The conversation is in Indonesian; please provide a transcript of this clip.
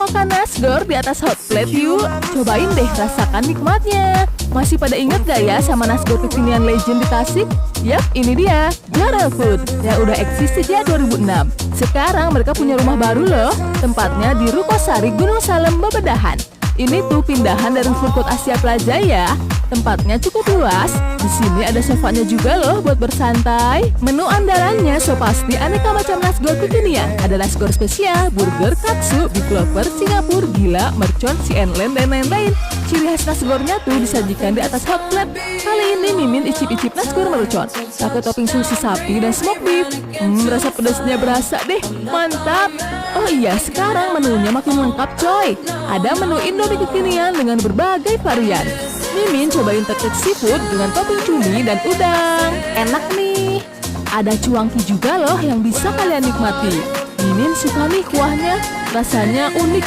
makan nasgor di atas hot plate yuk. Cobain deh, rasakan nikmatnya. Masih pada ingat gak ya sama nasgor kekinian legend di Tasik? Yap, ini dia, Jarel Food yang udah eksis sejak 2006. Sekarang mereka punya rumah baru loh, tempatnya di Rukosari, Gunung Salem, Babedahan. Ini tuh pindahan dari Food Court Asia Plaza ya. Tempatnya cukup luas. Di sini ada sofanya juga loh buat bersantai. Menu andalannya so pasti aneka macam nasgor kekinian. Ada nasgor spesial, burger, katsu, beef lover, Singapura, gila, mercon, CN-land, dan lain-lain. Ciri khas nasgornya tuh disajikan di atas hot plate. Kali ini Mimin icip-icip nasgor mercon pakai topping sushi sapi dan smoke beef. Rasa pedasnya berasa deh, mantap. Oh iya, sekarang menunya makin lengkap coy. Ada menu Indomie kekinian dengan berbagai varian. Mimin cobain tetek seafood dengan topping cumi dan udang. Enak nih. Ada cuangki juga loh yang bisa kalian nikmati. Mimin suka nih kuahnya, rasanya unik